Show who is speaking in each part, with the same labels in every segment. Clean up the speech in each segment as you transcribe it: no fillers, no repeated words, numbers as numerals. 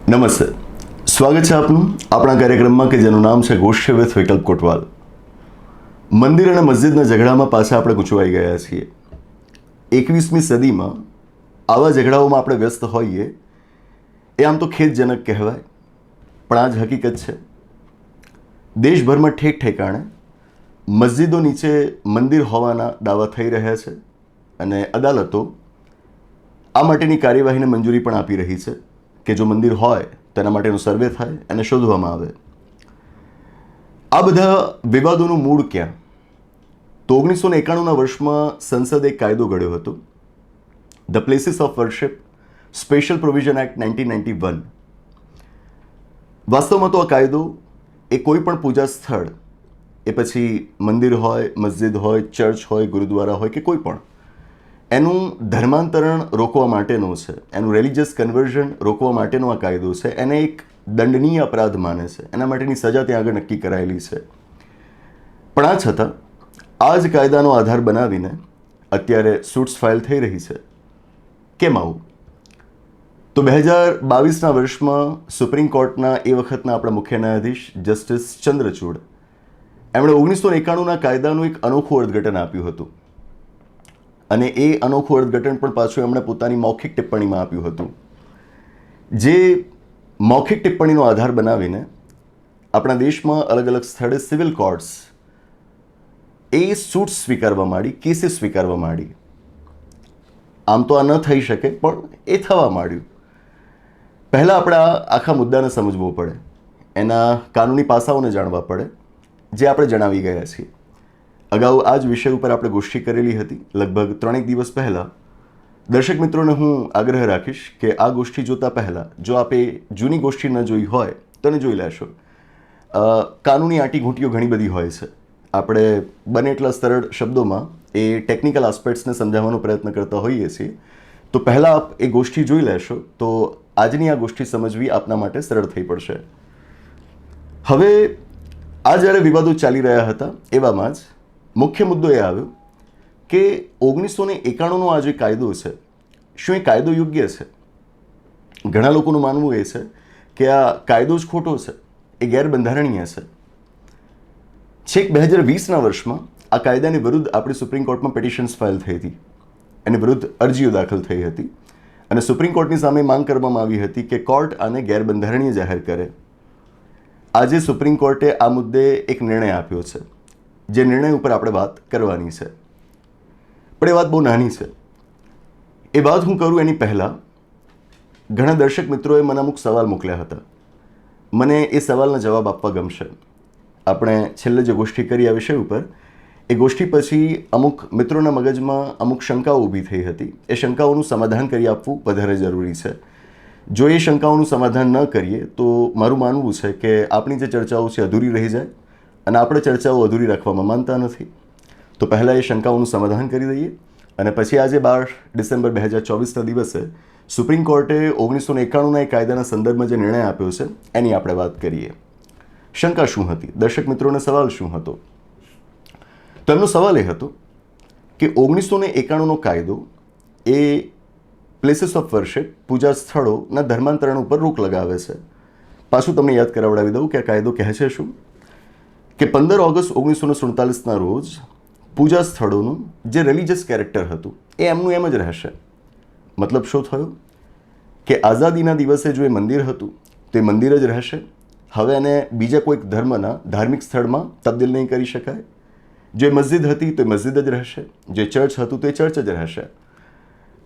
Speaker 1: નમસ્તે, સ્વાગત છે આપનું આપણા કાર્યક્રમમાં કે જેનું નામ છે ગોષ્ઠી વિથ વિકલ્પ કોટવાલ. મંદિર અને મસ્જિદના ઝઘડામાં પાછા આપણે ગૂંચવાઈ ગયા છીએ. 21મી સદીમાં આવા ઝઘડાઓમાં આપણે વ્યસ્ત હોઈએ એ આમ તો ખેદજનક કહેવાય, પણ આ જ હકીકત છે. દેશભરમાં ઠેક ઠેકાણે મસ્જિદો નીચે મંદિર હોવાના દાવા થઈ રહ્યા છે અને અદાલતો આ માટેની કાર્યવાહીને મંજૂરી પણ આપી રહી છે કે જો મંદિર હોય તો એના માટેનો સર્વે થાય અને શોધવામાં આવે. આ બધા વિવાદોનું મૂળ ક્યાં? તો 1991ના વર્ષમાં સંસદે એક કાયદો ઘડ્યો હતો, the places of worship special provision act 1991. વાસ્તવમાં તો આ કાયદો એ કોઈ પણ પૂજા સ્થળ, એ પછી મંદિર હોય, મસ્જિદ હોય, ચર્ચ હોય, ગુરુદ્વારા હોય કે કોઈ પણ, એનું ધર્માંતરણ રોકવા માટેનો છે, એનું રિલિજિયસ કન્વર્ઝન રોકવા માટેનો આ કાયદો છે. એને એક દંડનીય અપરાધ માને છે, એના માટેની સજા ત્યાં આગળ નક્કી કરાયેલી છે. પણ આ છતાં આ જ કાયદાનો આધાર બનાવીને અત્યારે સૂટ્સ ફાઇલ થઈ રહી છે. કેમ આવું? તો 2022ના વર્ષમાં સુપ્રીમ કોર્ટના એ વખતના આપણા મુખ્ય ન્યાયાધીશ જસ્ટિસ ચંદ્રચૂડ, એમણે 1991ના કાયદાનું એક અનોખું અર્થઘટન આપ્યું હતું અને એ અનોખું અર્થઘટન પણ પાછું એમણે પોતાની મૌખિક ટિપ્પણીમાં આપ્યું હતું. જે મૌખિક ટિપ્પણીનો આધાર બનાવીને આપણા દેશમાં અલગ અલગ સ્થળે સિવિલ કોર્ટ્સ એ સૂટ્સ સ્વીકારવા માંડી, કેસીસ સ્વીકારવા માંડી. આમ તો આ ન થઈ શકે, પણ એ થવા માંડ્યું. પહેલાં આપણે આ આખા મુદ્દાને સમજવો પડે, એના કાનૂની પાસાઓને જાણવા પડે, જે આપણે જણાવી ગયા છીએ. અગાઉ આ જ વિષય ઉપર આપણે ગોષ્ઠી કરેલી હતી લગભગ 3 દિવસ પહેલાં. દર્શક મિત્રોને હું આગ્રહ રાખીશ કે આ ગોષ્ઠી જોતા પહેલાં જો આપે જૂની ગોષ્ઠી ન જોઈ હોય તો એને જોઈ લેશો. કાનૂની આંટીઘૂંટીઓ ઘણી બધી હોય છે. આપણે બને એટલા સરળ શબ્દોમાં એ ટેકનિકલ આસ્પેક્ટ્સને સમજાવવાનો પ્રયત્ન કરતા હોઈએ છીએ. તો પહેલાં આપ એ ગોષ્ઠી જોઈ લેશો તો આજની આ ગોષ્ઠી સમજવી આપના માટે સરળ થઈ પડશે. હવે આ જ્યારે વિવાદો ચાલી રહ્યા હતા એવામાં જ મુખ્ય મુદ્દો એ આવ્યો કે 1991નો આ જે કાયદો છે, શું એ કાયદો યોગ્ય છે? ઘણા લોકોનું માનવું એ છે કે આ કાયદો જ ખોટો છે, એ ગેરબંધારણીય છે. છેક 2020ના વર્ષમાં આ કાયદાની વિરુદ્ધ આપણી સુપ્રીમ કોર્ટમાં પિટિશન્સ ફાઇલ થઈ હતી, એની વિરુદ્ધ અરજીઓ દાખલ થઈ હતી અને સુપ્રીમ કોર્ટની સામે માંગ કરવામાં આવી હતી કે કોર્ટ આને ગેરબંધારણીય જાહેર કરે. આજે સુપ્રીમ કોર્ટે આ મુદ્દે એક નિર્ણય આપ્યો છે, જે નિર્ણય ઉપર આપણે વાત કરવાની છે. પણ એ વાત બહુ નાની છે. એ વાત હું કરું એની પહેલાં ઘણા દર્શક મિત્રોએ મને અમુક સવાલ મોકલ્યા હતા. મને એ સવાલના જવાબ આપવા ગમશે. આપણે છેલ્લે જે ગોષ્ઠી કરી આ વિષય ઉપર, એ ગોષ્ઠી પછી અમુક મિત્રોના મગજમાં અમુક શંકાઓ ઊભી થઈ હતી. એ શંકાઓનું સમાધાન કરી આપવું વધારે જરૂરી છે. જો એ શંકાઓનું સમાધાન ન કરીએ તો મારું માનવું છે કે આપણી જે ચર્ચાઓ છે અધૂરી રહી જાય અને આપણે ચર્ચાઓ અધૂરી રાખવામાં માનતા નથી. તો પહેલાં એ શંકાઓનું સમાધાન કરી દઈએ અને પછી આજે 12 ડિસેમ્બર 2024ના દિવસે સુપ્રીમ કોર્ટે 1991ના એ કાયદાના સંદર્ભમાં જે નિર્ણય આપ્યો છે એની આપણે વાત કરીએ. શંકા શું હતી? દર્શક મિત્રોને સવાલ શું હતો? તો એમનો સવાલ એ હતો કે 1991નો કાયદો એ પ્લેસીસ ઓફ વર્શિપ, પૂજા સ્થળોના ધર્માંતરણ ઉપર રોક લગાવે છે. પાછું તમને યાદ કરાવડાવી દઉં કે આ કાયદો કહે છે શું કે 15 ઓગસ્ટ 1947ના રોજ પૂજા સ્થળોનું જે રિલિજિયસ કેરેક્ટર હતું એ એમનું એમ જ રહેશે. મતલબ શું થયો કે આઝાદીના દિવસે જો એ મંદિર હતું તો એ મંદિર જ રહેશે. હવે એને બીજા કોઈક ધર્મના ધાર્મિક સ્થળમાં તબદીલ નહીં કરી શકાય. જો એ મસ્જિદ હતી તો એ મસ્જિદ જ રહેશે, જે ચર્ચ હતું તો એ ચર્ચ જ રહેશે.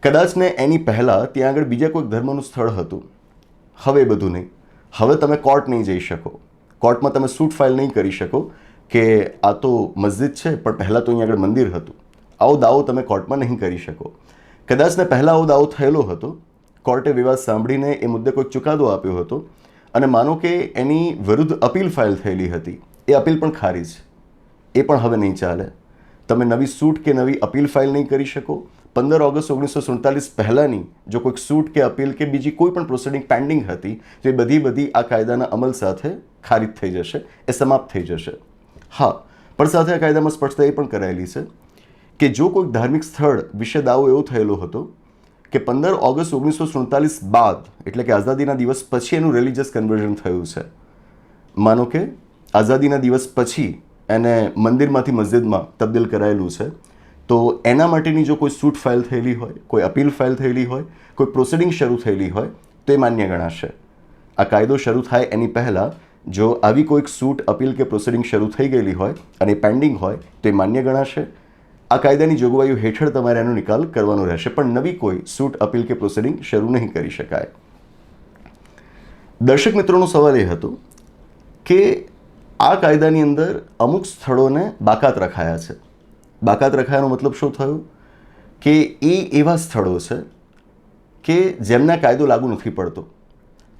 Speaker 1: કદાચ ને એની પહેલાં ત્યાં આગળ બીજા કોઈક ધર્મનું સ્થળ હતું. હવે એ બધું નહીં. હવે તમે કોર્ટ નહીં જઈ શકો, કોર્ટમાં તમે સૂટ ફાઇલ નહીં કરી શકો કે આ તો મસ્જિદ છે પણ પહેલાં તો અહીંયા આગળ મંદિર હતું. આવો દાવો તમે કોર્ટમાં નહીં કરી શકો. કદાચ ને પહેલાં આવો દાવો થયેલો હતો, કોર્ટે વિવાદ સાંભળીને એ મુદ્દે કોઈ ચુકાદો આપ્યો હતો અને માનો કે એની વિરુદ્ધ અપીલ ફાઇલ થયેલી હતી, એ અપીલ પણ ખારીજ. એ પણ હવે નહીં ચાલે. તમે નવી સૂટ કે નવી અપીલ ફાઇલ નહીં કરી શકો. 15 ઓગસ્ટ 1947 પહેલાંની જો કોઈક સૂટ કે અપીલ કે બીજી કોઈ પણ પ્રોસિડિંગ પેન્ડિંગ હતી તો એ બધી આ કાયદાના અમલ સાથે ખારિજ થઈ જશે, એ સમાપ્ત થઈ જશે. હા, પણ સાથે આ કાયદામાં સ્પષ્ટતા એ પણ કરાયેલી છે કે જો કોઈક ધાર્મિક સ્થળ વિશે દાવો એવો થયેલો હતો કે 15 ઓગસ્ટ 1947 બાદ એટલે કે આઝાદીના દિવસ પછી એનું રિલિજિયસ કન્વર્ઝન થયું છે. માનો કે આઝાદીના દિવસ પછી એને મંદિરમાંથી મસ્જિદમાં તબદીલ કરાયેલું છે, તો એના માટેની જો કોઈ સૂટ ફાઇલ થયેલી હોય, કોઈ અપીલ ફાઇલ થયેલી હોય, કોઈ પ્રોસિડિંગ શરૂ થયેલી હોય તો એ માન્ય ગણાશે. આ કાયદો શરૂ થાય એની પહેલાં જો આવી કોઈક સૂટ, અપીલ કે પ્રોસિડિંગ શરૂ થઈ ગયેલી હોય અને પેન્ડિંગ હોય તો એ માન્ય ગણાશે. આ કાયદાની જોગવાઈઓ હેઠળ તમારે એનો નિકાલ કરવાનો રહેશે, પણ નવી કોઈ સૂટ, અપીલ કે પ્રોસિડિંગ શરૂ નહીં કરી શકાય. દર્શક મિત્રોનો સવાલ એ હતો કે આ કાયદાની અંદર અમુક સ્થળોને બાકાત રખાયા છે. બાકાત રખાયાનો મતલબ શું થયો કે એ એવા સ્થળો છે કે જેમના કાયદો લાગુ નથી પડતો.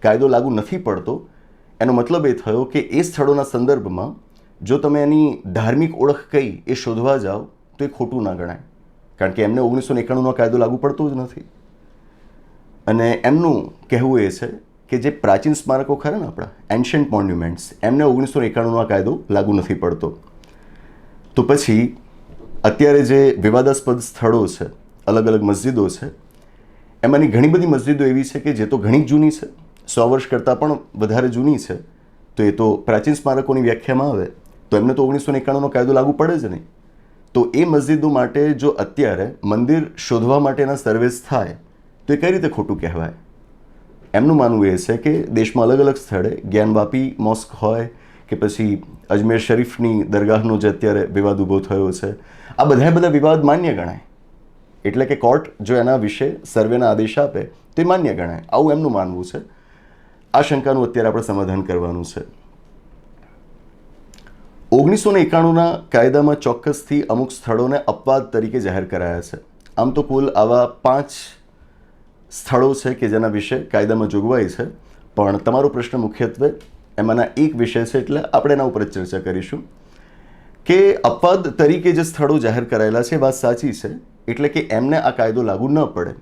Speaker 1: કાયદો લાગુ નથી પડતો એનો મતલબ એ થયો કે એ સ્થળોના સંદર્ભમાં જો તમે એની ધાર્મિક ઓળખ કઈ એ શોધવા જાઓ તો એ ખોટું ના ગણાય, કારણ કે એમને 1991નો કાયદો લાગુ પડતો જ નથી. અને એમનું કહેવું એ છે કે જે પ્રાચીન સ્મારકો ખરા ને આપણા એન્શન્ટ મોન્યુમેન્ટ્સ, એમને 1991નો કાયદો લાગુ નથી પડતો. તો પછી અત્યારે જે વિવાદાસ્પદ સ્થળો છે, અલગ અલગ મસ્જિદો છે, એમાંની ઘણી બધી મસ્જિદો એવી છે કે જે તો ઘણી જૂની છે, 100 વર્ષ કરતાં પણ વધારે જૂની છે, તો એ તો પ્રાચીન સ્મારકોની વ્યાખ્યામાં આવે તો એમને તો 1991નો કાયદો લાગુ પડે જ નહીં. તો એ મસ્જિદો માટે જો અત્યારે મંદિર શોધવા માટેના સર્વેસ થાય તો એ કઈ રીતે ખોટું કહેવાય? એમનું માનવું એ છે કે દેશમાં અલગ અલગ સ્થળે જ્ઞાનવાપી મોસ્ક હોય કે પછી અજમેર શરીફની દરગાહનો જે અત્યારે વિવાદ ઊભો થયો છે, આ બધા વિવાદ માન્ય ગણાય. એટલે કે કોર્ટ જો એના વિશે સર્વેના આદેશ આપે તો એ માન્ય ગણાય, આવું એમનું માનવું છે. આ શંકાનું અત્યારે આપણે સમાધાન કરવાનું છે. 1991ના કાયદામાં ચોક્કસથી અમુક સ્થળોને અપવાદ તરીકે જાહેર કરાયા છે. આમ તો કુલ આવા 5 સ્થળો છે કે જેના વિશે કાયદામાં જોગવાઈ છે, પણ તમારો પ્રશ્ન મુખ્યત્વે એમાંના એક વિષય છે એટલે આપણે એના ઉપર જ ચર્ચા કરીશું કે અપવાદ તરીકે જે સ્થળો જાહેર કરાયેલા છે વાત સાચી છે, એટલે કે એમને આ કાયદો લાગુ ન પડે,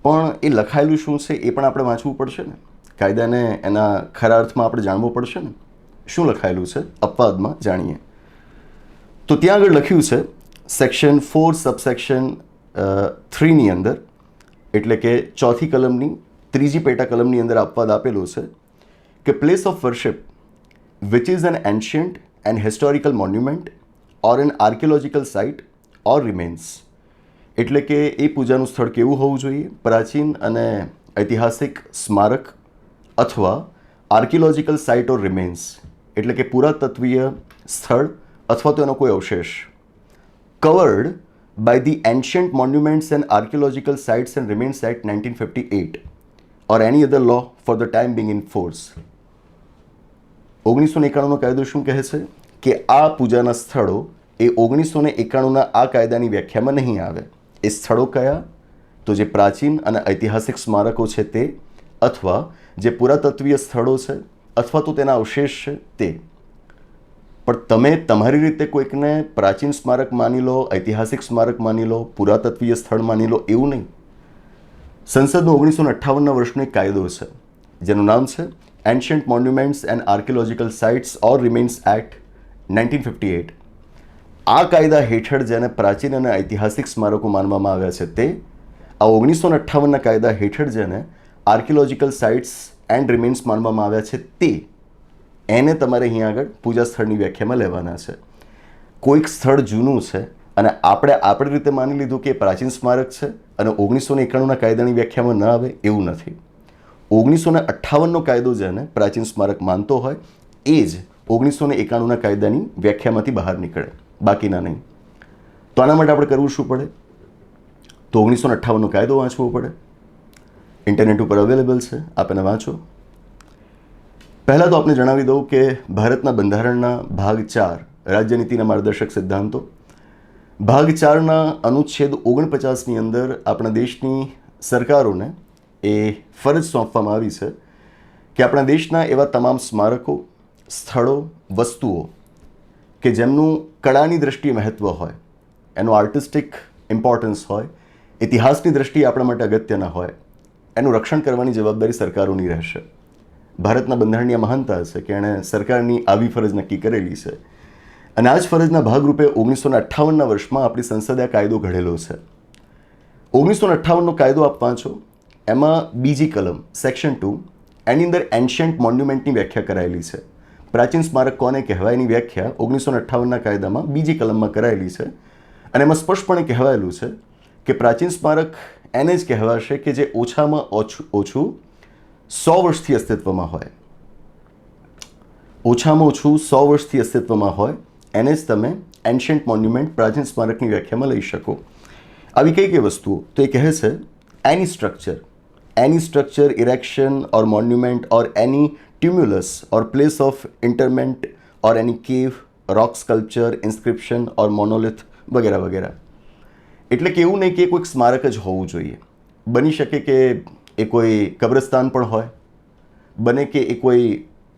Speaker 1: પણ એ લખાયેલું શું છે એ પણ આપણે વાંચવું પડશે ને. કાયદાને એના ખરા અર્થમાં આપણે જાણવું પડશે ને. શું લખાયેલું છે અપવાદમાં જાણીએ. તો ત્યાં આગળ લખ્યું છે સેક્શન 4 સબસેક્શન 3ની અંદર, એટલે કે 4થી કલમની 3જી પેટા કલમની અંદર અપવાદ આપેલો છે કે place of worship which is an ancient and historical monument or an archaeological site or remains. એટલે કે એ પૂજાનું સ્થળ કેવું હોવું જોઈએ? પ્રાચીન અને ઐતિહાસિક સ્મારક અથવા આર્કિયોલોજીકલ સાઇટ ઓર રિમેન્સ, એટલે કે પુરાતત્વીય સ્થળ અથવા તો એનો કોઈ અવશેષ. Covered by the Ancient Monuments and Archaeological Sites and Remains Act 1958 or any other law for the time being in force. 1991નો કાયદો શું કહે છે કે આ પૂજાના સ્થળો એ 1991ના આ કાયદાની વ્યાખ્યામાં નહીં આવે. એ સ્થળો કયા? તો જે પ્રાચીન અને ઐતિહાસિક સ્મારકો છે તે, અથવા જે પુરાતત્વીય સ્થળો છે અથવા તો તેના અવશેષ છે તે. પણ તમે તમારી રીતે કોઈકને પ્રાચીન સ્મારક માની લો, ઐતિહાસિક સ્મારક માની લો, પુરાતત્વીય સ્થળ માની લો, એવું નહીં. સંસદનો 1958ના વર્ષનો એક કાયદો છે જેનું નામ છે ancient monuments and archaeological sites or remains act 1958. આ કાયદા હેઠળ જેને પ્રાચીન અને ઐતિહાસિક સ્મારકો માનવામાં આવ્યા છે તે, આ 1958ના કાયદા હેઠળ જેને આર્કિયોલોજીકલ સાઇટ્સ એન્ડ રિમેન્સ માનવામાં આવ્યા છે તે, એને તમારે અહીંયા આગળ પૂજા સ્થળની વ્યાખ્યામાં લેવાના છે. કોઈક સ્થળ જૂનું છે અને આપણે આપણી રીતે માની લીધું કે પ્રાચીન સ્મારક છે અને 1991ના કાયદાની વ્યાખ્યામાં ન આવે એવું નથી. 1958નો કાયદો જેને પ્રાચીન સ્મારક માનતો હોય એ જ 1991ના કાયદાની વ્યાખ્યામાંથી બહાર નીકળે, બાકીના નહીં. તો આના માટે આપણે કરવું શું પડે? તો 1958નો કાયદો વાંચવો પડે. ઇન્ટરનેટ ઉપર અવેલેબલ છે, આપ એને વાંચો. પહેલાં તો આપને જણાવી દઉં કે ભારતના બંધારણના ભાગ 4 રાજ્યનીતિના માર્ગદર્શક સિદ્ધાંતો, ભાગ 4ના અનુચ્છેદ 49ની અંદર આપણા દેશની સરકારોને એ ફરજ સોંપવામાં આવી છે કે આપણા દેશના એવા તમામ સ્મારકો, સ્થળો, વસ્તુઓ કે જેમનું કળાની દ્રષ્ટિએ મહત્ત્વ હોય, એનું આર્ટિસ્ટિક ઇમ્પોર્ટન્સ હોય, ઇતિહાસની દ્રષ્ટિએ આપણા માટે અગત્યના હોય, એનું રક્ષણ કરવાની જવાબદારી સરકારોની રહેશે. ભારતના બંધારણીય મહાનતા છે કે એણે સરકારની આવી ફરજ નક્કી કરેલી છે અને આ જ ફરજના ભાગરૂપે 1958ના વર્ષમાં આપણી સંસદે આ કાયદો ઘડેલો છે. 1958નો કાયદો આપ વાંચો, એમાં બીજી કલમ સેક્શન 2 એની અંદર એન્શન્ટ મોન્યુમેન્ટની વ્યાખ્યા કરાયેલી છે. પ્રાચીન સ્મારક કોને કહેવાય એની વ્યાખ્યા 1958ના કાયદામાં બીજી કલમમાં કરાયેલી છે. અને એમાં સ્પષ્ટપણે કહેવાયેલું છે કે પ્રાચીન સ્મારક એને જ કહેવાશે કે જે ઓછામાં ઓછું 100 વર્ષથી અસ્તિત્વમાં હોય. ઓછામાં ઓછું 100 વર્ષથી અસ્તિત્વમાં હોય એને જ તમે એન્શન્ટ મોન્યુમેન્ટ પ્રાચીન સ્મારકની વ્યાખ્યામાં લઈ શકો. આવી કઈ કઈ વસ્તુઓ? તો એ કહે છે any structure, erection or monument or any tumulus or place of interment or any cave, rock sculpture, inscription or monolith વગેરે વગેરે. એટલે કે એવું નહીં કે કોઈક સ્મારક જ હોવું જોઈએ. બની શકે કે એ કોઈ કબ્રસ્તાન પણ હોય, બને કે એ કોઈ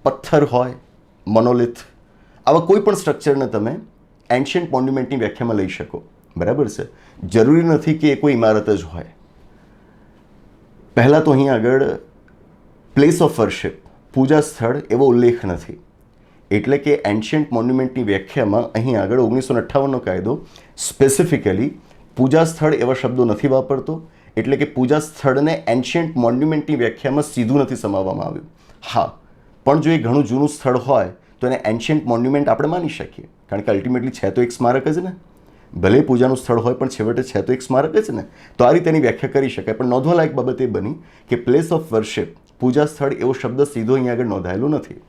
Speaker 1: પથ્થર હોય, મોનોલિથ. આવા કોઈ પણ સ્ટ્રક્ચરને તમે એન્શન્ટ મોન્યુમેન્ટની વ્યાખ્યામાં લઈ શકો. બરાબર છે? જરૂરી નથી કે એ કોઈ ઇમારત જ હોય. પહેલાં તો અહીં આગળ પ્લેસ ઓફ વર્શિપ, પૂજા સ્થળ એવો ઉલ્લેખ નથી. એટલે કે એન્શન્ટ મોન્યુમેન્ટની વ્યાખ્યામાં અહીં આગળ 1958નો કાયદો સ્પેસિફિકલી પૂજા સ્થળ એવા શબ્દો નથી વાપરતો. એટલે કે પૂજા સ્થળને એન્શન્ટ મોન્યુમેન્ટની વ્યાખ્યામાં સીધું નથી સમાવવામાં આવ્યું. હા, પણ જો એ ઘણું જૂનું સ્થળ હોય તો એને એન્શન્ટ મોન્યુમેન્ટ આપણે માની શકીએ, કારણ કે અલ્ટિમેટલી છે તો એક સ્મારક જ ને. ભલે પૂજાનું સ્થળ હોય પણ છેવટે છે તો એક સ્મારક જ ને. તો આ રીતે એની વ્યાખ્યા કરી શકાય. પણ નોંધવા લાયક બાબત એ બની કે પ્લેસ ઓફ વર્શિપ, પૂજા સ્થળ એવો શબ્દ સીધો અહીં આગળ નોંધાયેલો નથી.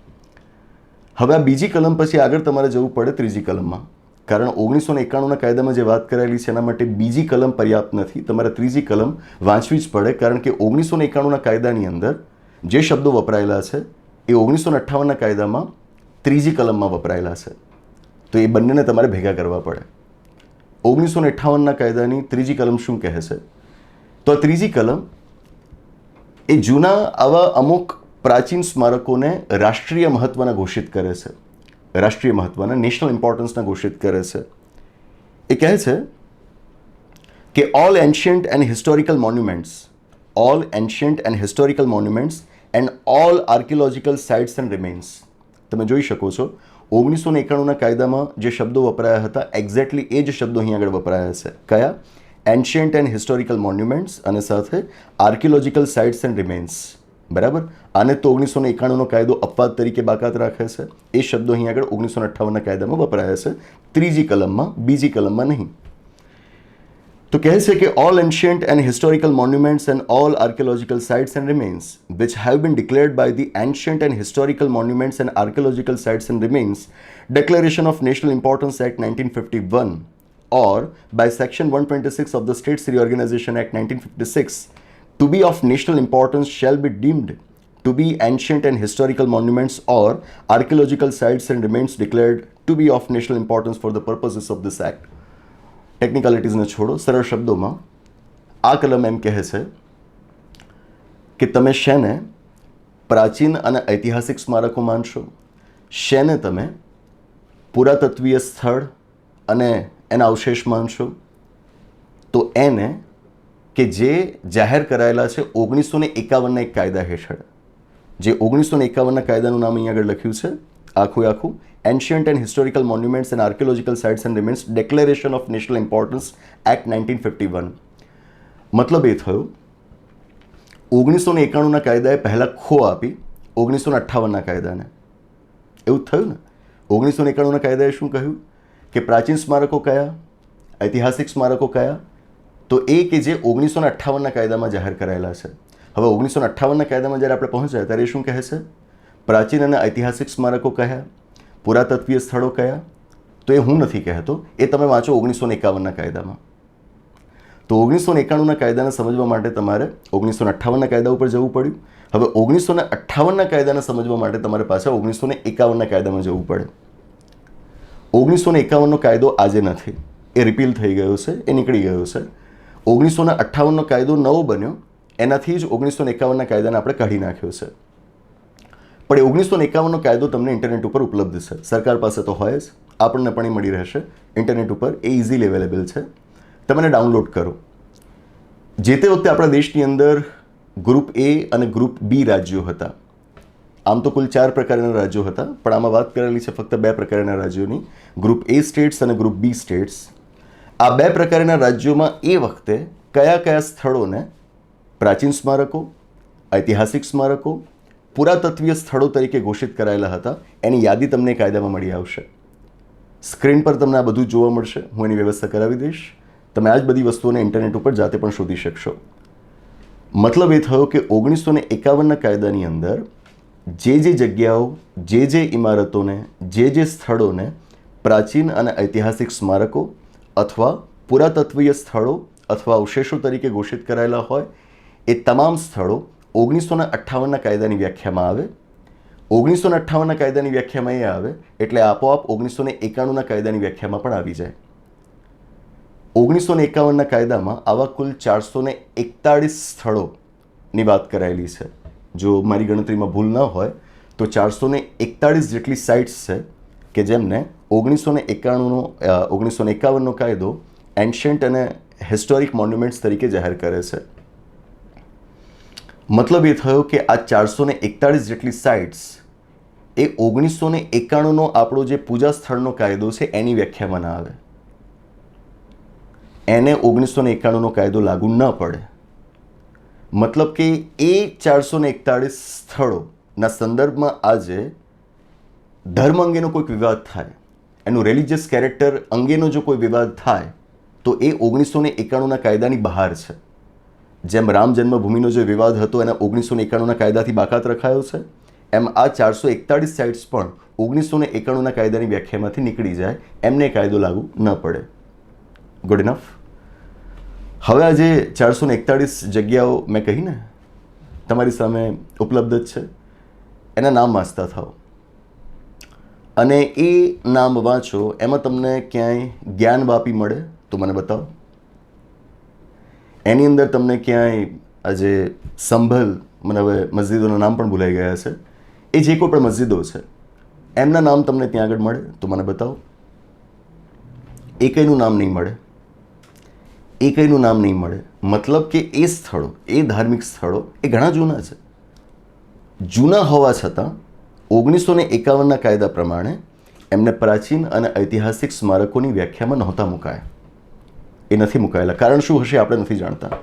Speaker 1: હવે આ બીજી કલમ પછી આગળ તમારે જવું પડે ત્રીજી કલમમાં, કારણ 1991ના કાયદામાં જે વાત કરાયેલી છે એના માટે બીજી કલમ પર્યાપ્ત નથી. તમારે ત્રીજી કલમ વાંચવી જ પડે, કારણ કે 1991ના કાયદાની અંદર જે શબ્દો વપરાયેલા છે એ 1958ના કાયદામાં ત્રીજી કલમમાં વપરાયેલા છે. તો એ બંનેને તમારે ભેગા કરવા પડે. 1958ના કાયદાની ત્રીજી કલમ શું કહે છે? તો આ ત્રીજી કલમ એ જૂના આવા અમુક પ્રાચીન સ્મારકોને રાષ્ટ્રીય મહત્ત્વના ઘોષિત કરે છે. રાષ્ટ્રીય મહત્ત્વના, નેશનલ ઇમ્પોર્ટન્સના ઘોષિત કરે છે. એ કહે છે કે all ancient and historical monuments and all archaeological sites and remains. તમે જોઈ શકો છો 1991ના કાયદામાં જે શબ્દો વપરાયા હતા એક્ઝેક્ટલી એ જ શબ્દો અહીં આગળ વપરાયા છે. કયા? એન્શન્ટ એન્ડ હિસ્ટોરિકલ મોન્યુમેન્ટ્સ અને સાથે આર્કિયોલોજીકલ સાઇટ્સ એન્ડ રિમેન્સ. બરાબર? આને તો 1991નો કાયદો અપવાદ તરીકે બાકાત રાખે છે. એ શબ્દો અહીં આગળ 1958ના કાયદામાં વપરાયા છે, ત્રીજી કલમમાં, બીજી કલમમાં નહીં. તો કહે છે કે all ancient and historical monuments and all archaeological sites and remains which have been declared by the Ancient and Historical Monuments and Archaeological Sites and Remains Declaration of National Importance Act 1951 or by Section 126 of the States Reorganization Act 1956 to be of national importance shall be deemed to be ancient and historical monuments or archaeological sites and remains declared to be of national importance for the purposes of this act. ટેકનિકાલિટીઝને છોડો, સરળ શબ્દોમાં આ કલમ એમ કહે છે કે તમે શેને પ્રાચીન અને ઐતિહાસિક સ્મારકો માનશો, શેને તમે પુરાતત્વીય સ્થળ અને એના અવશેષ માનશો, તો એને કે જે જાહેર કરાયેલા છે 1951ના એક કાયદા હેઠળ. જે 1951ના કાયદાનું નામ અહીં આગળ લખ્યું છે આખું Ancient and Historical Monuments and Archaeological Sites and Remains Declaration of National Importance Act 1951. મતલબ એ થયો 1991ના કાયદાએ પહેલાં ખો આપી 1958ના કાયદાને. એવું થયું ને? 1991ના કાયદાએ શું કહ્યું કે પ્રાચીન સ્મારકો કયા, ઐતિહાસિક સ્મારકો કયા? તો એ કે જે 1958ના કાયદામાં જાહેર કરાયેલા છે. હવે 1958ના કાયદામાં જ્યારે આપણે પહોંચ્યા ત્યારે એ શું કહે છે? પ્રાચીન અને ઐતિહાસિક સ્મારકો કયા, પુરાતત્વીય સ્થળો કયા? તો એ હું નથી કહેતો, એ તમે વાંચો 1951ના કાયદામાં. તો 1991ના કાયદાને સમજવા માટે તમારે 1958ના કાયદા ઉપર જવું પડ્યું. હવે 1958ના કાયદાને સમજવા માટે તમારે પાછા 1951ના કાયદામાં જવું પડે. 1951નો કાયદો આજે નથી, એ રિપીલ થઈ ગયો છે, એ નીકળી ગયો છે. 1958નો કાયદો નવો બન્યો, એનાથી જ 1951ના કાયદાને આપણે કાઢી નાખ્યો છે. પણ 1951નો કાયદો તમને ઇન્ટરનેટ ઉપર ઉપલબ્ધ છે, સરકાર પાસે તો હોય જ, આપણને પણ એ મળી રહેશે ઇન્ટરનેટ ઉપર, એ ઇઝીલી અવેલેબલ છે. તમે ડાઉનલોડ કરો. જે તે વખતે આપણા દેશની અંદર ગ્રુપ એ અને ગ્રુપ બી રાજ્યો હતા. આમ તો કુલ 4 પ્રકારના રાજ્યો હતા, પણ આમાં વાત કરેલી છે ફક્ત 2 પ્રકારના રાજ્યોની, ગ્રુપ એ સ્ટેટ્સ અને ગ્રુપ બી સ્ટેટ્સ. આ 2 પ્રકારના રાજ્યોમાં એ વખતે કયા કયા સ્થળોને પ્રાચીન સ્મારકો, ઐતિહાસિક સ્મારકો, પુરાતત્વીય સ્થળો તરીકે ઘોષિત કરાયેલા હતા એની યાદી તમને કાયદામાં મળી આવશે. સ્ક્રીન પર તમને આ બધું જોવા મળશે. હું એની વ્યવસ્થા કરાવી દઈશ. તમે આ જ બધી વસ્તુઓને ઇન્ટરનેટ ઉપર જાતે પણ શોધી શકશો. મતલબ એ થયો કે 1951ના કાયદાની અંદર જે જગ્યાઓ, જે ઇમારતોને, જે સ્થળોને પ્રાચીન અને ઐતિહાસિક સ્મારકો અથવા પુરાતત્વીય સ્થળો અથવા અવશેષો તરીકે ઘોષિત કરાયેલા હોય એ તમામ સ્થળો 1958ના કાયદાની વ્યાખ્યામાં આવે. 1958ના કાયદાની વ્યાખ્યામાં એ આવે એટલે આપોઆપ 1991ના કાયદાની વ્યાખ્યામાં પણ આવી જાય. 1951ના કાયદામાં આવા કુલ 441 સ્થળોની વાત કરાયેલી છે. જો મારી ગણતરીમાં ભૂલ ન હોય તો 441 જેટલી સાઇટ્સ છે કે જેમને 1951નો કાયદો એન્શન્ટ અને હિસ્ટોરિક મોન્યુમેન્ટ્સ તરીકે જાહેર કરે છે. મતલબ એ થયો કે આ 441 જેટલી સાઇટ્સ એ 1991નો આપણો જે પૂજા સ્થળનો કાયદો છે એની વ્યાખ્યામાં ના આવે. એને 1991નો કાયદો લાગુ ન પડે. મતલબ કે એ 441 સ્થળોના સંદર્ભમાં આજે ધર્મ અંગેનો કોઈક વિવાદ થાય, એનું રિલિજિયસ કેરેક્ટર અંગેનો જો કોઈ વિવાદ થાય તો એ 1991ના કાયદાની બહાર છે. જેમ રામ જન્મભૂમિનો જે વિવાદ હતો એને 1991ના કાયદાથી બાકાત રખાયો છે, એમ આ 441 સાઇટ્સ પણ 1991ના કાયદાની વ્યાખ્યામાંથી નીકળી જાય, એમને કાયદો લાગુ ન પડે. Good enough. હવે આ જે 441 જગ્યાઓ મેં કહી ને તમારી સામે ઉપલબ્ધ જ છે, એના નામ વાંચતા થાઓ અને એ નામ વાંચો. એમાં તમને ક્યાંય જ્ઞાનવાપી મળે તો મને બતાવો. એની અંદર તમને ક્યાંય આજે સંભલ, મને હવે મસ્જિદોના નામ પણ ભૂલાઈ ગયા છે, એ જે કોઈ પણ મસ્જિદો છે એમના નામ તમને ત્યાં આગળ મળે તો મને બતાવો. એકયનું નામ નહીં મળે, એકયનું નામ નહીં મળે. મતલબ કે એ સ્થળો, એ ધાર્મિક સ્થળો એ ઘણા જૂના છે. જૂના હોવા છતાં 1951ના કાયદા પ્રમાણે એમને પ્રાચીન અને ઐતિહાસિક સ્મારકોની વ્યાખ્યામાં નહોતા મુકાયા. એ નથી મુકાયેલા. કારણ શું હશે આપણે નથી જાણતા.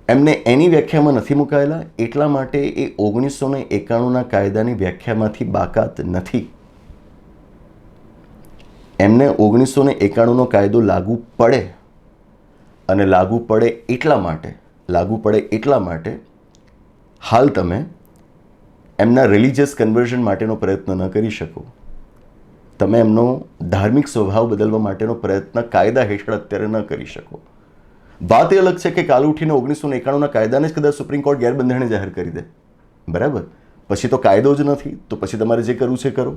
Speaker 1: એમને એની વ્યાખ્યામાં નથી મુકાયેલા એટલા માટે એ 1991ના કાયદાની વ્યાખ્યામાંથી બાકાત નથી. એમને 1991નો કાયદો લાગુ પડે અને લાગુ પડે એટલા માટે હાલ તમે એમના રિલિજિયસ કન્વર્ઝન માટેનો પ્રયત્ન ન કરી શકો. તમે એમનો ધાર્મિક સ્વભાવ બદલવા માટેનો પ્રયત્ન કાયદા હેઠળ અત્યારે ન કરી શકો. વાત એ અલગ છે કે કાલ ઉઠીને 1991ના કાયદાને જ કદાચ સુપ્રીમ કોર્ટ ગેરબંધારણી જાહેર કરી દે, બરાબર, પછી તો કાયદો જ નથી, તો પછી તમારે જે કરવું છે કરો.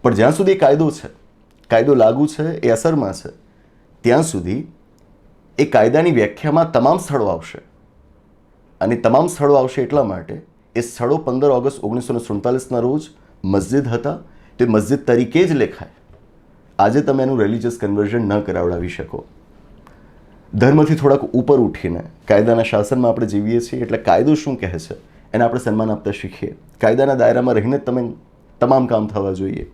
Speaker 1: પણ જ્યાં સુધી કાયદો છે, કાયદો લાગુ છે, એ અસરમાં છે, ત્યાં સુધી એ કાયદાની વ્યાખ્યામાં તમામ સ્થળો આવશે. અને તમામ સ્થળો આવશે એટલા માટે એ સ્થળો 15 ઓગસ્ટ 1947ના રોજ મસ્જિદ હતા, તે મસ્જિદ તરીકે જ લેખાય. આજે તમે એનું રિલિજિયસ કન્વર્ઝન ન કરાવડાવી શકો. ધર્મથી થોડાક ઉપર ઉઠીને કાયદાના શાસનમાં આપણે જીવીએ છીએ એટલે કાયદો શું કહે છે એને આપણે સન્માન આપતા શીખીએ. કાયદાના દાયરામાં રહીને જ તમે તમામ કામ થવા જોઈએ.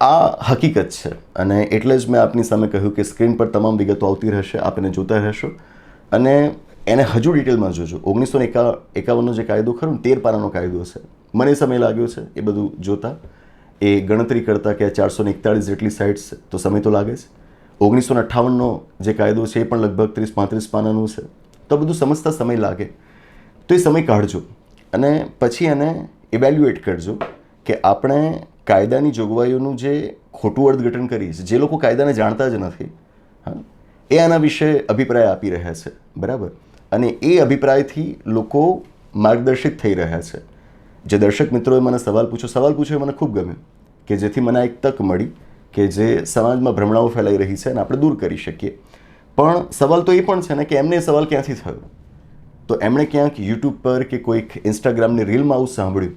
Speaker 1: આ હકીકત છે અને એટલે જ મેં આપની સામે કહ્યું કે સ્ક્રીન પર તમામ વિગતો આવતી રહેશે, આપ એને જોતા રહેશો અને એને હજુ ડિટેલમાં જોજો. 1951નો જે કાયદો ખરો ને 13 પાનાનો કાયદો છે. મને સમય લાગ્યો છે એ બધું જોતા, એ ગણતરી કરતાં કે 441 જેટલી સાઇટ્સ છે તો સમય તો લાગે છે. 1958નો જે કાયદો છે એ પણ લગભગ 30-35 પાનાનું છે, તો બધું સમજતા સમય લાગે. તો એ સમય કાઢજો અને પછી એને ઇવેલ્યુએટ કરજો કે આપણે કાયદાની જોગવાઈઓનું જે ખોટું અર્થઘટન કરીએ છીએ, જે લોકો કાયદાને જાણતા જ નથી, હા, એ આના વિશે અભિપ્રાય આપી રહ્યા છે, બરાબર, અને એ અભિપ્રાયથી લોકો માર્ગદર્શિત થઈ રહ્યા છે. જે દર્શક મિત્રોએ મને સવાલ પૂછ્યો એ મને ખૂબ ગમ્યો કે જેથી મને એક તક મળી કે જે સમાજમાં ભ્રમણાઓ ફેલાઈ રહી છે અને આપણે દૂર કરી શકીએ. પણ સવાલ તો એ પણ છે ને કે એમને એ સવાલ ક્યાંથી થયો, તો એમણે ક્યાંક યુટ્યુબ પર કે કોઈક ઇન્સ્ટાગ્રામની રીલમાં આવું સાંભળ્યું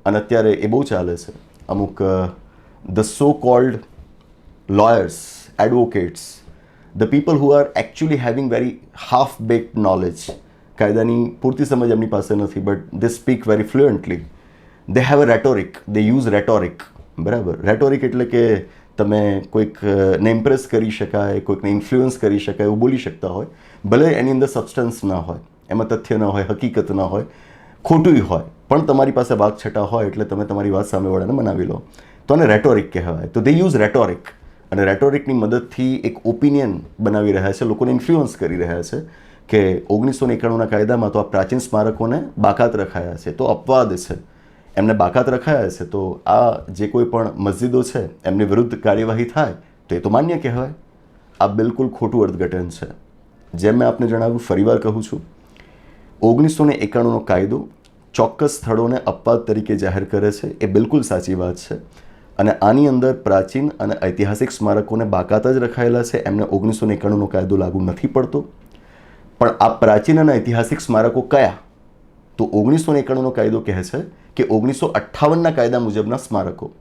Speaker 1: અને અત્યારે એ બહુ ચાલે છે. અમુક the so cold lawyers, advocates, the people who are actually having very half backed knowledge, કાયદાની પૂરતી સમજ એમની પાસે નથી, but they speak very fluently. They have a રેટોરિક, they use રેટોરિક, બરાબર. રેટોરિક એટલે કે તમે કોઈકને ઇમ્પ્રેસ કરી શકાય, કોઈકને ઇન્ફ્લુઅન્સ કરી શકાય એવું બોલી શકતા હોય, ભલે એની અંદર સબસ્ટન્સ ના હોય, એમાં તથ્ય ના હોય, હકીકત ના હોય, ખોટું હોય, પણ તમારી પાસે વાકછટા હોય એટલે તમે તમારી વાત સામેવાળાને મનાવી લો. તો આને રેટોરિક કહેવાય. તો દે યુઝ રેટોરિક, અને રેટોરિકની મદદથી એક ઓપિનિયન બનાવી રહ્યા છે, લોકોને ઇન્ફ્લુઅન્સ કરી રહ્યા છે કે 1991ના કાયદામાં તો આ પ્રાચીન સ્મારકોને બાકાત રખાયા છે, તો અપવાદ છે, એમને બાકાત રખાયા છે, તો આ જે કોઈ પણ મસ્જિદો છે એમની વિરુદ્ધ કાર્યવાહી થાય તો એ તો માન્ય કહેવાય. આ બિલકુલ ખોટું અર્થઘટન છે. જેમ મેં આપને જણાવ્યું, ફરીવાર કહું છું, 1991નો કાયદો ચોક્કસ સ્થળોને અપવાદ તરીકે જાહેર કરે છે, એ બિલકુલ સાચી વાત છે. અને આની અંદર પ્રાચીન અને ઐતિહાસિક સ્મારકોને બાકાત જ રખાયેલા છે, એમને 1991નો કાયદો લાગુ નથી પડતો. પણ આ પ્રાચીન અને ઐતિહાસિક સ્મારકો કયા? તો 1991નો કાયદો કહે છે કે 1958ના કાયદા મુજબના સ્મારકો.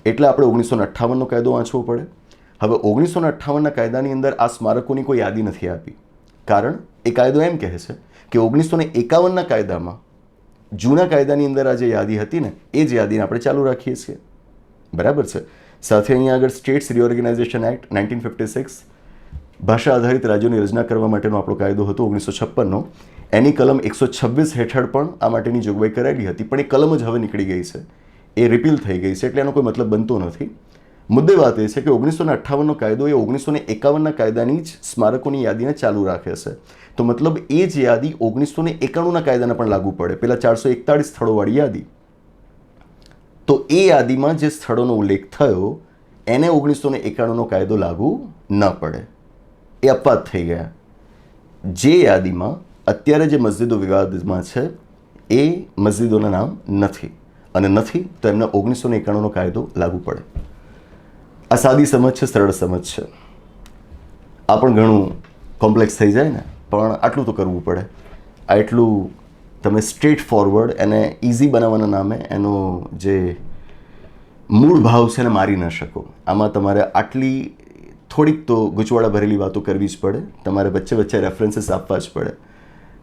Speaker 1: એટલે આપણે 1958નો કાયદો વાંચવો પડે. હવે 1958ના કાયદાની અંદર આ સ્મારકોની કોઈ યાદી નથી આપી, કારણ એ કાયદો એમ કહે છે કે 1951ના કાયદામાં, જૂના કાયદાની અંદર આ જે યાદી હતી ને, એ જ યાદીને આપણે ચાલુ રાખીએ છીએ. બરાબર છે. સાથે અહીંયા આગળ સ્ટેટ્સ રિઓર્ગેનાઇઝેશન એક્ટ 1956, ભાષા આધારિત રાજ્યોની રચના કરવા માટેનો આપણો કાયદો હતો 1956નો, એની કલમ 126 હેઠળ પણ આ માટેની જોગવાઈ કરાયેલી હતી, પણ એ કલમ જ હવે નીકળી ગઈ છે, એ રિપીલ થઈ ગઈ છે, એટલે એનો કોઈ મતલબ બનતો નથી. મુદ્દે વાત એ છે કે 1958નો કાયદો એ 1951ના કાયદાની જ સ્મારકોની યાદીને ચાલુ રાખે છે. તો મતલબ એ જ યાદી 1991ના કાયદાને પણ લાગુ પડે, પેલા 441 સ્થળોવાળી યાદી. તો એ યાદીમાં જે સ્થળોનો ઉલ્લેખ થયો એને 1991નો કાયદો લાગુ ન પડે, એ અપવાદ થઈ ગયા. જે યાદીમાં અત્યારે જે મસ્જિદો વિવાદમાં છે એ મસ્જિદોના નામ નથી, અને નથી તો એમને 1991નો કાયદો લાગુ પડે. આ સાદી સમજ છે, સરળ સમજ છે. આ પણ ઘણું કોમ્પ્લેક્સ થઈ જાય ને, પણ આટલું તો કરવું પડે. આ એટલું તમે સ્ટ્રેટ ફોરવર્ડ એને ઇઝી બનાવવાના નામે એનો જે મૂળ ભાવ છે એને મારી ન શકો. આમાં તમારે આટલી થોડીક તો ગૂંચવાડા ભરેલી વાતો કરવી જ પડે, તમારે વચ્ચે વચ્ચે રેફરન્સીસ આપવા જ પડે.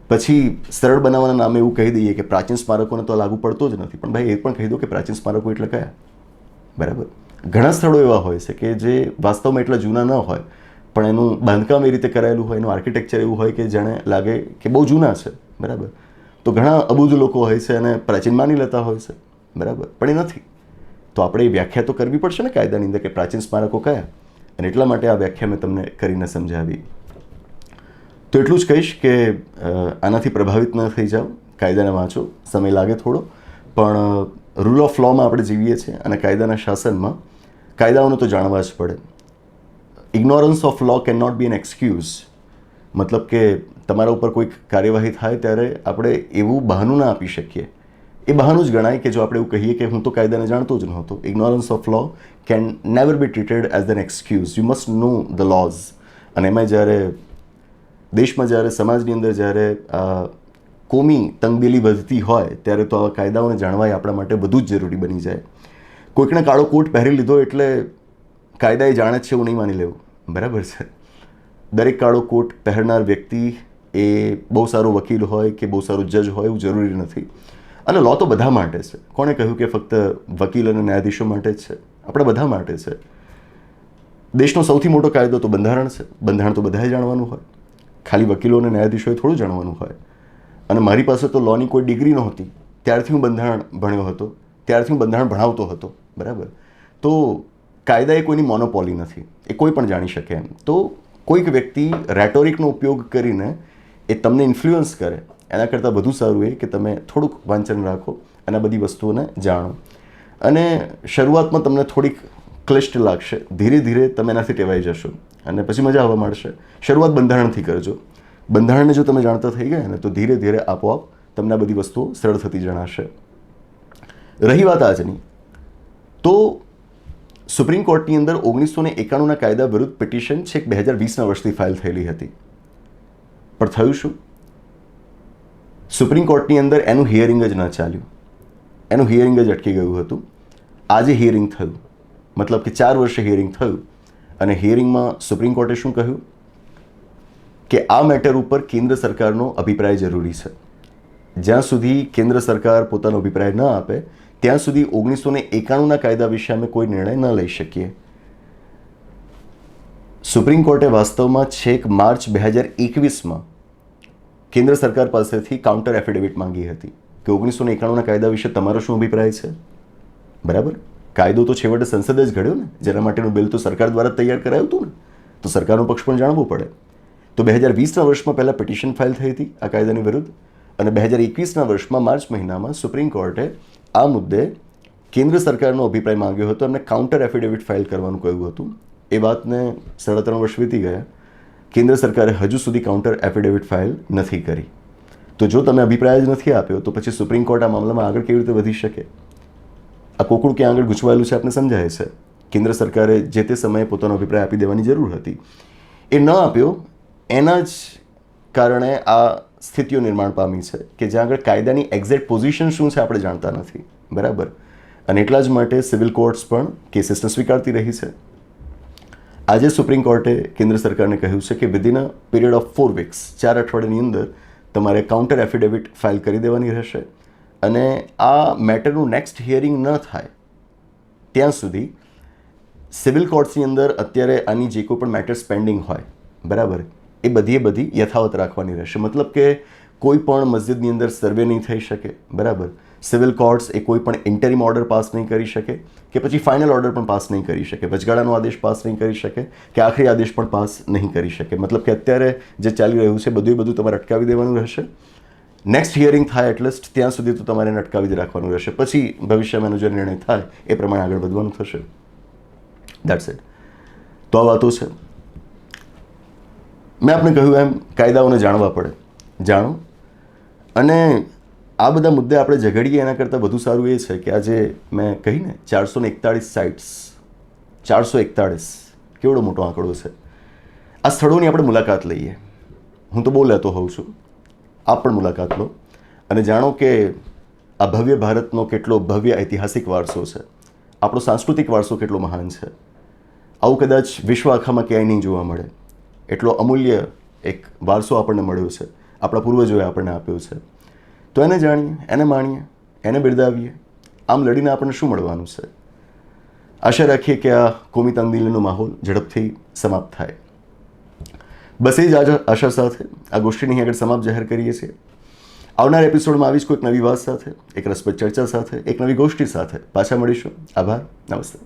Speaker 1: પછી સરળ બનાવવાના નામે એવું કહી દઈએ કે પ્રાચીન સ્મારકોને તો લાગુ પડતો જ નથી, પણ ભાઈ એ પણ કહી દો કે પ્રાચીન સ્મારકો એટલે કયા. બરાબર. ઘણા સ્થળો એવા હોય છે કે જે વાસ્તવમાં એટલા જૂના ન હોય, પણ એનું બાંધકામ એ રીતે કરાયેલું હોય, એનું આર્કિટેક્ચર એવું હોય કે જાણે લાગે કે બહુ જૂના છે. બરાબર. તો ઘણા અબુજ લોકો હોય છે અને પ્રાચીન માની લેતા હોય છે. બરાબર. પણ એ નથી. તો આપણે એ વ્યાખ્યા તો કરવી પડશે ને કાયદાની અંદર કે પ્રાચીન સ્મારકો કયા, અને એટલા માટે આ વ્યાખ્યા મેં તમને કરીને સમજાવી. તો એટલું જ કહીશ કે આનાથી પ્રભાવિત ન થઈ જાઓ, કાયદાને વાંચો, સમય લાગે થોડો, પણ રૂલ ઓફ લૉમાં આપણે જીવીએ છીએ અને કાયદાના શાસનમાં કાયદાઓને તો જાણવા જ પડે. Ignorance of law can not be an excuse. મતલબ કે તમારા ઉપર કોઈક કાર્યવાહી થાય ત્યારે આપણે એવું બહાનું ના આપી શકીએ. એ બહાનું જ ગણાય કે જો આપણે એવું કહીએ કે હું તો કાયદાને જાણતો જ નહોતો. Ignorance of law can never be treated as an excuse. You must know the laws. અને એમાં જ્યારે દેશમાં, જ્યારે સમાજની અંદર જ્યારે કોમી તંગદિલી વધતી હોય ત્યારે તો આવા કાયદાઓને જાણવા એ આપણા માટે બધું જ જરૂરી બની જાય. કોઈકને કાળો કોટ પહેરી લીધો એટલે કાયદા એ જાણે જ છે એવું નહીં માની લેવું. બરાબર છે. દરેક કાળો કોટ પહેરનાર વ્યક્તિ એ બહુ સારો વકીલ હોય કે બહુ સારો જજ હોય એવું જરૂરી નથી. અને લૉ તો બધા માટે છે. કોણે કહ્યું કે ફક્ત વકીલ અને ન્યાયાધીશો માટે જ છે? આપણે બધા માટે છે. દેશનો સૌથી મોટો કાયદો તો બંધારણ છે. બંધારણ તો બધાએ જાણવાનું હોય, ખાલી વકીલો અને ન્યાયાધીશોએ થોડું જાણવાનું હોય. અને મારી પાસે તો લૉની કોઈ ડિગ્રી નહોતી, ત્યારથી હું બંધારણ ભણ્યો હતો, ત્યારથી હું બંધારણ ભણાવતો હતો. બરાબર. તો કાયદા એ કોઈની મોનોપોલી નથી, એ કોઈ પણ જાણી શકે એમ. તો કોઈક વ્યક્તિ રેટોરિકનો ઉપયોગ કરીને એ તમને ઇન્ફ્લુઅન્સ કરે, એના કરતાં વધુ સારું એ કે તમે થોડુંક વાંચન રાખો અને બધી વસ્તુઓને જાણો. અને શરૂઆતમાં તમને થોડીક ક્લિષ્ટ લાગશે, ધીરે ધીરે તમે એનાથી ટેવાઈ જશો અને પછી મજા આવવા માંડશે. શરૂઆત બંધારણથી કરજો. બંધારણને જો તમે જાણતા થઈ ગયા ને તો ધીરે ધીરે આપોઆપ તમને આ બધી વસ્તુઓ સરળ થતી જણાશે. રહી વાત આજની, તો સુપ્રીમ કોર્ટની અંદર 1991ના કાયદા વિરુદ્ધ પિટિશન છેક 2020ના વર્ષથી ફાઇલ થયેલી હતી. પણ થયું શું? સુપ્રીમ કોર્ટની અંદર એનું હિયરિંગ જ ન ચાલ્યું, એનું હિયરિંગ જ અટકી ગયું હતું. આજે હિયરિંગ થયું, મતલબ કે 4 વર્ષે હિયરિંગ થયું, અને હિયરિંગમાં સુપ્રીમ કોર્ટે શું કહ્યું કે આ મેટર ઉપર કેન્દ્ર સરકારનો અભિપ્રાય જરૂરી છે. જ્યાં સુધી કેન્દ્ર સરકાર પોતાનો અભિપ્રાય ન આપે ત્યાં સુધી 1991ના કાયદા વિશે અમે કોઈ નિર્ણય ન લઈ શકીએ. સુપ્રીમ કોર્ટે વાસ્તવમાં છેક માર્ચ 2021માં કેન્દ્ર સરકાર પાસેથી કાઉન્ટર એફિડેવિટ માંગી હતી કે 1991ના કાયદા વિશે તમારો શું અભિપ્રાય છે. બરાબર, કાયદો તો છેવટે સંસદે જ ઘડ્યો ને, જેના માટેનું બિલ તો સરકાર દ્વારા તૈયાર કરાયું હતું ને, તો સરકારનો પક્ષ પણ જાણવું પડે. તો 2020ના વર્ષમાં પહેલાં પિટિશન ફાઇલ થઈ હતી આ કાયદાની વિરુદ્ધ, અને 2021ના વર્ષમાં માર્ચ મહિનામાં સુપ્રીમ કોર્ટે આ મુદ્દે કેન્દ્ર સરકારનો અભિપ્રાય માંગ્યો હતો, એમને કાઉન્ટર એફિડેવિટ ફાઇલ કરવાનું કહ્યું હતું. એ વાતને 3.5 વર્ષ વીતી ગયા, કેન્દ્ર સરકારે હજુ સુધી કાઉન્ટર એફિડેવિટ ફાઇલ નથી કરી. તો જો તમે અભિપ્રાય જ નથી આપ્યો તો પછી સુપ્રીમ કોર્ટ આ મામલામાં આગળ કેવી રીતે વધી શકે? આ કોકડું ક્યાં આગળ ગૂંચવાયેલું છે આપને સમજાય છે. કેન્દ્ર સરકારે જે તે સમયે પોતાનો અભિપ્રાય આપી દેવાની જરૂર હતી, એ ન આપ્યો. એના જ કારણે આ સ્થિતિઓ નિર્માણ પામી છે કે જ્યાં આગળ કાયદાની એક્ઝેક્ટ પોઝિશન શું છે આપણે જાણતા નથી. બરાબર, અને એટલા જ માટે સિવિલ કોર્ટ્સ પણ કેસીસને સ્વીકારતી રહી છે. આજે સુપ્રીમ કોર્ટે કેન્દ્ર સરકારને કહ્યું છે કે within a period of 4 weeks, 4 અઠવાડિયાની અંદર તમારે કાઉન્ટર એફિડેવિટ ફાઇલ કરી દેવાની રહેશે, અને આ મેટરનું નેક્સ્ટ હિયરિંગ ન થાય ત્યાં સુધી સિવિલ કોર્ટ્સની અંદર અત્યારે આની જે કોઈ પણ મેટર્સ પેન્ડિંગ હોય, બરાબર, એ બધી યથાવત રાખવાની રહેશે. મતલબ કે કોઈ પણ મસ્જિદની અંદર સર્વે નહીં થઈ શકે, બરાબર, સિવિલ કોર્ટ્સ એ કોઈ પણ ઇન્ટરિમ ઓર્ડર પાસ નહીં કરી શકે, કે પછી ફાઇનલ ઓર્ડર પણ પાસ નહીં કરી શકે, વચગાળાનો આદેશ પાસ નહીં કરી શકે, કે આખરી આદેશ પણ પાસ નહીં કરી શકે. મતલબ કે અત્યારે જે ચાલી રહ્યું છે બધું તમારે અટકાવી દેવાનું રહેશે. નેક્સ્ટ હિયરિંગ થાય એટલીસ્ટ ત્યાં સુધી તો તમારે એને અટકાવી જ રાખવાનું રહેશે. પછી ભવિષ્યમાં એનો જે નિર્ણય થાય એ પ્રમાણે આગળ વધવાનું થશે. That's it. તો આ વાતો છે. મેં આપને કહ્યું એમ કાયદાઓને જાણવા પડે, જાણો. અને આ બધા મુદ્દે આપણે ઝઘડીએ એના કરતાં વધુ સારું એ છે કે આજે મેં કહીને 441 સાઇટ્સ, 441 કેવડો મોટો આંકડો છે. આ સ્થળોની આપણે મુલાકાત લઈએ. હું તો બહુ લેતો હોઉં છું, આપ પણ મુલાકાત લો અને જાણો કે આ ભવ્ય ભારતનો કેટલો ભવ્ય ઐતિહાસિક વારસો છે, આપણો સાંસ્કૃતિક વારસો કેટલો મહાન છે. આવું કદાચ વિશ્વ આખામાં ક્યાંય નહીં જોવા મળે. એટલો અમૂલ્ય એક વારસો આપણને મળ્યો છે, આપણા પૂર્વજોએ આપણને આપ્યો છે. તો એને જાણીએ, એને માણીએ, એને બિરદાવીએ. આમ લડીને આપણને શું મળવાનું છે? આશા રાખીએ કે આ કોમી તંગદિલીનો માહોલ ઝડપથી સમાપ્ત થાય. બસ એ જ આશા સાથે આ ગોષ્ઠીની આગળ સમાપ્ત જાહેર કરીએ છીએ. આવનાર એપિસોડમાં આવીશ કોઈક નવી વાત સાથે, એક રસપ્રદ ચર્ચા સાથે, એક નવી ગોષ્ઠી સાથે પાછા મળીશું. આભાર, નમસ્તે.